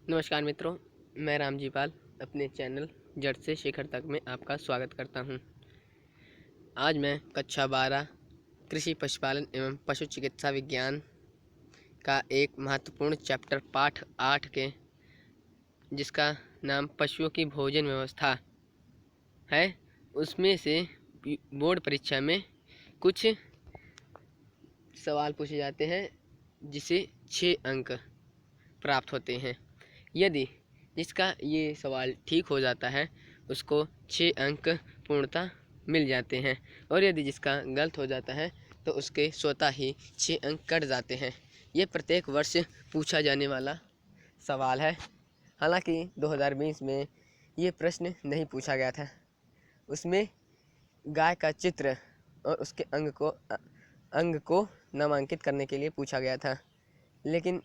नमस्कार मित्रों, मैं रामजी पाल अपने चैनल जड़ से शिखर तक में आपका स्वागत करता हूं। आज मैं कक्षा 12 कृषि पशुपालन एवं पशु चिकित्सा विज्ञान का एक महत्वपूर्ण चैप्टर पाठ 8 के जिसका नाम पशुओं की भोजन व्यवस्था है, उसमें से बोर्ड परीक्षा में कुछ सवाल पूछे जाते हैं जिसे 6 अंक प्राप्त होते हैं। यदि जिसका ये सवाल ठीक हो जाता है उसको 6 अंक पूर्णतः मिल जाते हैं, और यदि जिसका गलत हो जाता है तो उसके स्वतः ही 6 अंक कट जाते हैं। ये प्रत्येक वर्ष पूछा जाने वाला सवाल है। हालांकि 2020 में ये प्रश्न नहीं पूछा गया था। उसमें गाय का चित्र और उसके अंग को नामांकित करने के लिए पूछा गया था, लेकिन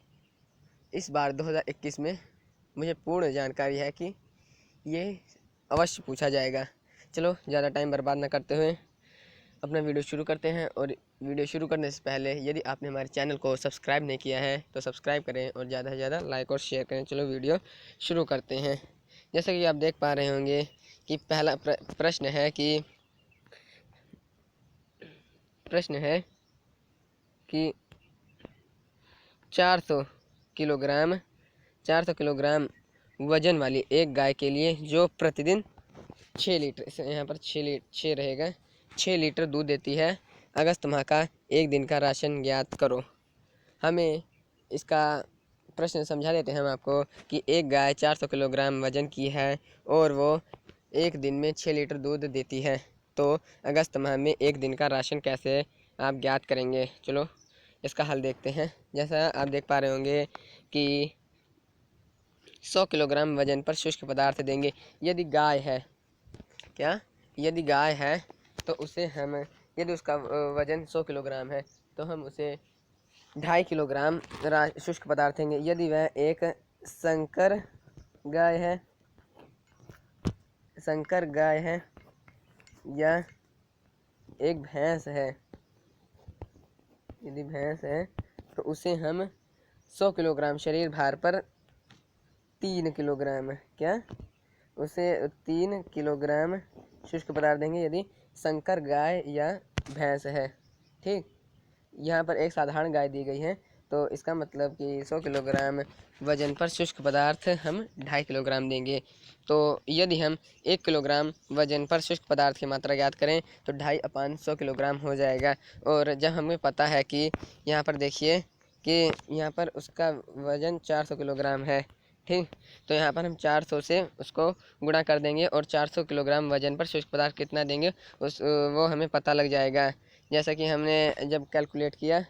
इस बार 2021 में मुझे पूर्ण जानकारी है कि ये अवश्य पूछा जाएगा। चलो ज़्यादा टाइम बर्बाद न करते हुए अपना वीडियो शुरू करते हैं। और वीडियो शुरू करने से पहले यदि आपने हमारे चैनल को सब्सक्राइब नहीं किया है तो सब्सक्राइब करें और ज़्यादा से ज़्यादा लाइक और शेयर करें। चलो वीडियो शुरू करते हैं। जैसा कि आप देख पा रहे होंगे कि पहला प्रश्न है कि 400 किलोग्राम वजन वाली एक गाय के लिए जो प्रतिदिन 6 लीटर, यहाँ पर 6 रहेगा, 6 लीटर दूध देती है, अगस्त माह का एक दिन का राशन ज्ञात करो। हमें इसका प्रश्न समझा देते हैं हम आपको कि एक गाय 400 किलोग्राम वजन की है और वो एक दिन में 6 लीटर दूध देती है, तो अगस्त माह में एक दिन का राशन कैसे आप ज्ञात करेंगे। चलो इसका हल देखते हैं। जैसा आप देख पा रहे होंगे कि 100 किलोग्राम वजन पर शुष्क पदार्थ देंगे। यदि गाय है तो उसे हम, यदि उसका वजन 100 किलोग्राम है तो हम उसे 2.5 किलोग्राम शुष्क पदार्थ देंगे। यदि वह एक संकर गाय है या एक भैंस है, यदि भैंस है तो उसे हम 100 किलोग्राम शरीर भार पर 3 किलोग्राम उसे 3 किलोग्राम शुष्क पदार्थ देंगे यदि संकर गाय या भैंस है। ठीक, यहाँ पर एक साधारण गाय दी गई है, तो इसका मतलब कि 100 किलोग्राम वजन पर शुष्क पदार्थ हम 2.5 किलोग्राम देंगे। तो यदि हम 1 किलोग्राम वजन पर शुष्क पदार्थ की मात्रा ज्ञात करें तो 2.5/100 किलोग्राम हो जाएगा। और जब हमें पता है कि यहाँ पर देखिए कि यहाँ पर उसका वजन 400 किलोग्राम है, ठीक, तो यहाँ पर हम 400 से उसको गुणा कर देंगे और 400 किलोग्राम वजन पर शुष्क पदार्थ कितना देंगे वो हमें पता लग जाएगा। जैसा कि हमने जब कैलकुलेट किया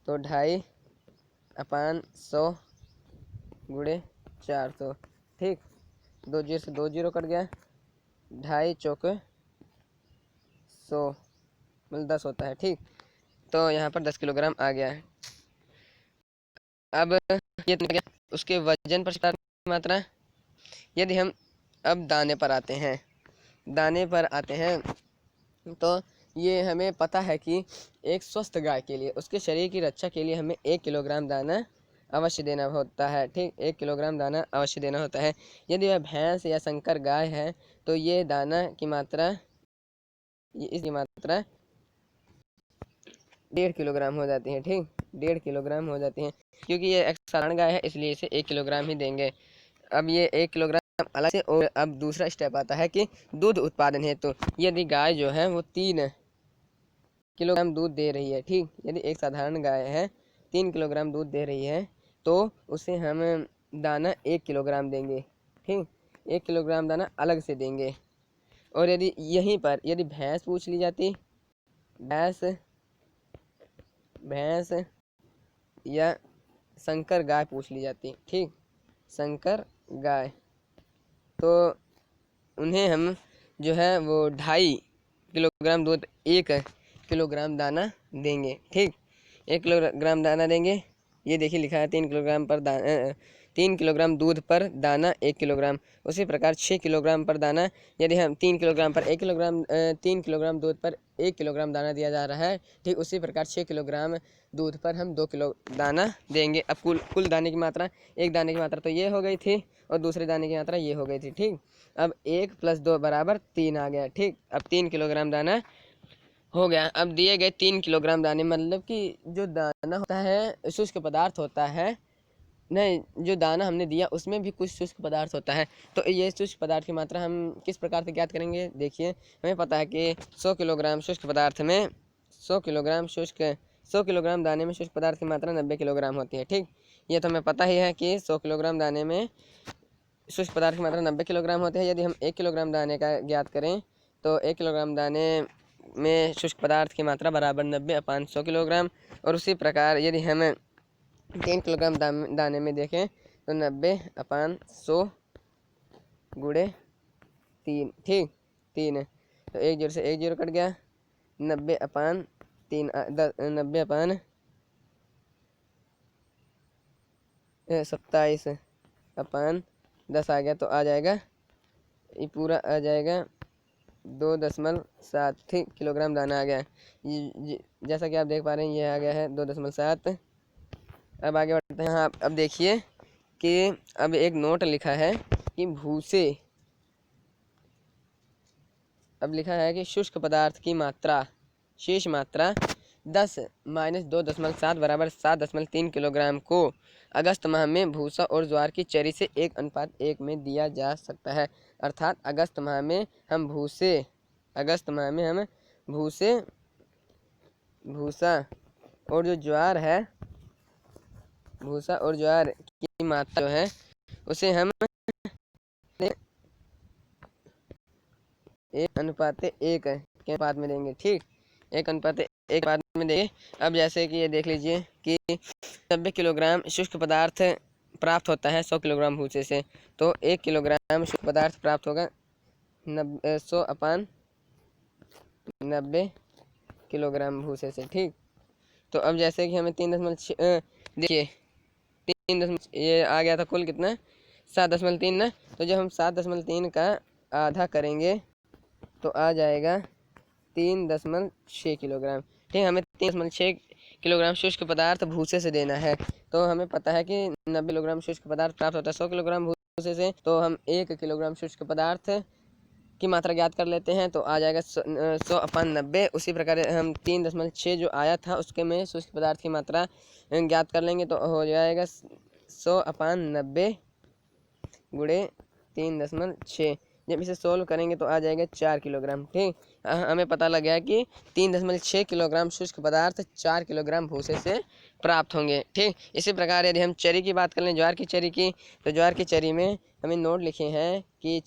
तो 2.5/100 गुणे 400, ठीक, 2 जीरो से 2 जीरो कट गया, 2.5 चौके 100 मतलब 10 होता है। ठीक, तो यहाँ पर 10 किलोग्राम आ गया है। अब ये तो गया उसके वजन पर मात्रा। यदि हम अब दाने पर आते हैं तो ये हमें पता है कि एक स्वस्थ गाय के लिए, उसके शरीर की रक्षा के लिए हमें 1 किलोग्राम दाना अवश्य देना होता है। ठीक, 1 किलोग्राम दाना अवश्य देना होता है। यदि वह भैंस या संकर गाय है तो ये दाना की मात्रा, इसकी मात्रा 1.5 किलोग्राम हो जाती है। ठीक, 1.5 किलोग्राम हो जाती है, क्योंकि ये एक साधारण गाय है इसलिए इसे 1 किलोग्राम ही देंगे। अब ये 1 किलोग्राम अलग से। और अब दूसरा स्टेप आता है कि दूध उत्पादन है, तो यदि गाय जो है वो 3 किलोग्राम दूध दे रही है, ठीक, यदि एक साधारण गाय है 3 किलोग्राम दूध दे रही है तो उसे हम दाना 1 किलोग्राम देंगे। ठीक, 1 किलोग्राम दाना अलग से देंगे। और यदि यहीं पर यदि भैंस पूछ ली जाती, भैंस या संकर गाय पूछ ली जाती, ठीक, संकर गाय, तो उन्हें हम जो है वो 2.5 किलोग्राम दूध 1 किलोग्राम दाना देंगे। ठीक, 1 किलोग्राम दाना देंगे ये देखिए लिखा है 3 किलोग्राम दूध पर दाना 1 किलोग्राम। उसी प्रकार 6 किलोग्राम पर दाना, यदि हम 3 किलोग्राम पर 1 किलोग्राम 3 किलोग्राम दूध पर 1 किलोग्राम दाना दिया जा रहा है, ठीक उसी प्रकार 6 किलोग्राम दूध पर हम 2 किलो दाना देंगे। अब कुल दाने की मात्रा, एक दाने की मात्रा तो ये हो गई थी और दूसरे दाने की मात्रा ये हो गई थी। ठीक, अब 1 + 2 = 3 आ गया। ठीक, अब 3 किलोग्राम दाना हो गया। अब दिए गए 3 किलोग्राम दाने, मतलब कि जो दाना होता है शुष्क पदार्थ होता है, नहीं, जो दाना हमने दिया उसमें भी कुछ शुष्क पदार्थ होता है। तो ये शुष्क पदार्थ की मात्रा हम किस प्रकार से ज्ञात करेंगे? देखिए, हमें पता है कि 100 किलोग्राम शुष्क पदार्थ में 100 किलोग्राम दाने में शुष्क पदार्थ की मात्रा 90 किलोग्राम होती है। ठीक, ये तो हमें पता ही है कि 100 किलोग्राम दाने में शुष्क पदार्थ की मात्रा 90 किलोग्राम होती है। यदि हम 1 किलोग्राम दाने का ज्ञात करें तो 1 किलोग्राम दाने में शुष्क पदार्थ की मात्रा बराबर 90/100 किलोग्राम। और उसी प्रकार यदि हम 3 किलोग्राम दाने में देखें तो 90/100 गुणे 3। ठीक, 3 तो 1 0 से 1 0 कट गया। 90/3 90/27/10 आ गया। तो आ जाएगा, ये पूरा आ जाएगा 2.7। ठीक, किलोग्राम दाना आ गया। जैसा कि आप देख पा रहे हैं, ये आ गया है 2.7। अब आगे बढ़ते हैं। हाँ, अब देखिए कि अब एक नोट लिखा है कि भूसे, अब लिखा है कि शुष्क पदार्थ की मात्रा, शेष मात्रा 10 - 2.7 = 7.3 किलोग्राम को अगस्त माह में भूसा और ज्वार की चरी से 1:1 में दिया जा सकता है। अर्थात अगस्त माह में हम भूसा और जो ज्वार है, भूसा और ज्वार की मात्रा जो है उसे हम 1:1 के अनुपात में देंगे। ठीक, 1:1 अनुपात में देंगे। अब जैसे कि ये देख लीजिए कि 90 किलोग्राम शुष्क पदार्थ प्राप्त होता है 100 किलोग्राम भूसे से, तो 1 किलोग्राम शुष्क पदार्थ प्राप्त होगा 100/90 किलोग्राम भूसे से। ठीक, तो अब जैसे कि हमें 3.6 देखिए 3 ये आ गया था कुल कितना, 7.3 ना। तो जब हम 7.3 का आधा करेंगे तो आ जाएगा 3.6 किलोग्राम। ठीक, हमें 3.6 किलोग्राम शुष्क पदार्थ भूसे से देना है। तो हमें पता है कि 90 किलोग्राम शुष्क पदार्थ प्राप्त होता है 100 किलोग्राम भूसे से, तो हम 1 किलोग्राम शुष्क पदार्थ की मात्रा ज्ञात कर लेते हैं। तो आ जाएगा 100/90। उसी प्रकार हम 3.6 जो आया था उसके में शुष्क पदार्थ की मात्रा ज्ञात कर लेंगे, तो हो जाएगा 100/90 गुणे 3.6। जब इसे सोल्व करेंगे तो आ जाएगा 4 किलोग्राम। ठीक, हमें पता लग गया कि 3.6 किलोग्राम शुष्क पदार्थ 4 किलोग्राम भूसे से प्राप्त होंगे। ठीक, इसी प्रकार यदि हम चरी की बात कर लें, ज्वार की चरी की, तो ज्वार की चरी में हमें नोट लिखे हैं कि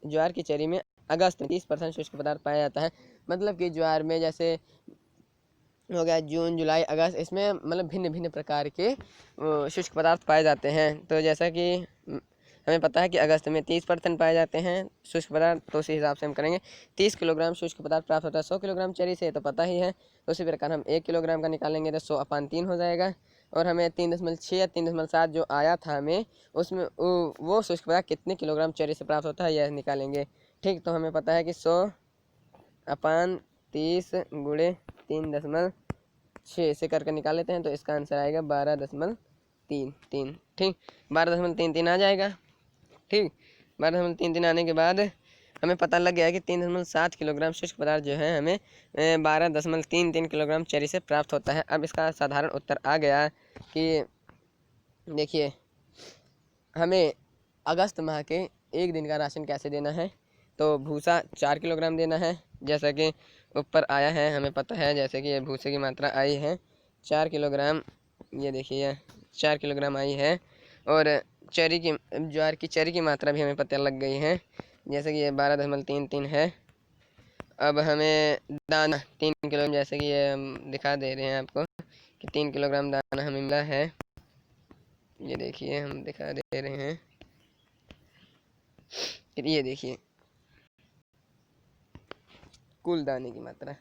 ज्वार की चरी में अगस्त में 30% शुष्क पदार्थ पाया जाता है। मतलब कि ज्वार में जैसे हो गया जून जुलाई अगस्त, इसमें मतलब भिन्न भिन्न प्रकार के शुष्क पदार्थ पाए जाते हैं। तो जैसा कि हमें पता है कि अगस्त में 30% पाए जाते हैं शुष्क पदार्थ, तो उसी हिसाब से हम करेंगे। 30 किलोग्राम शुष्क पदार्थ प्राप्त होता है 100 किलोग्राम चरी से, तो पता ही है। तो उसी प्रकार हम 1 किलोग्राम का निकालेंगे तो 100/3 हो जाएगा। और हमें 3.6 या 3.7 जो आया था हमें, उसमें वो शुष्क पदार्थ कितने किलोग्राम चरी से प्राप्त होता है यह निकालेंगे। ठीक, तो हमें पता है कि 100/30 गुणे 3.6 से करके निकाल लेते हैं, तो इसका आंसर आएगा 12.33। ठीक, 12.33 आ जाएगा। ठीक, 12.33 आने के बाद हमें पता लग गया कि 3.7 किलोग्राम शुष्क पदार्थ जो है हमें 12.33 किलोग्राम चरी से प्राप्त होता है। अब इसका साधारण उत्तर आ गया कि देखिए, हमें अगस्त माह के एक दिन का राशन कैसे देना है। तो भूसा 4 किलोग्राम देना है, जैसा कि ऊपर आया है हमें पता है। जैसे कि ये भूसे की मात्रा आई है 4 किलोग्राम, ये देखिए 4 किलोग्राम आई है। और ज्वार की चरी की मात्रा भी हमें पता लग गई है, जैसे कि ये 12.33 है। अब हमें दाना 3 किलोग्राम, जैसे कि ये हम दिखा दे रहे हैं आपको कि 3 किलोग्राम दाना हमें मिला है। ये देखिए हम दिखा दे रहे हैं, ये देखिए कुल दाने की मात्रा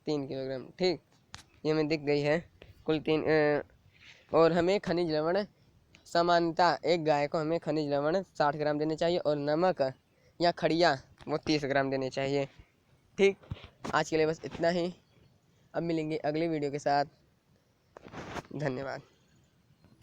3 किलोग्राम। ठीक, ये हमें दिख गई है। कुल और हमें खनिज लवण सामान्यतः एक गाय को हमें खनिज लवण 60 ग्राम देने चाहिए और नमक या खड़िया वो 30 ग्राम देने चाहिए। ठीक, आज के लिए बस इतना ही। अब मिलेंगे अगले वीडियो के साथ। धन्यवाद।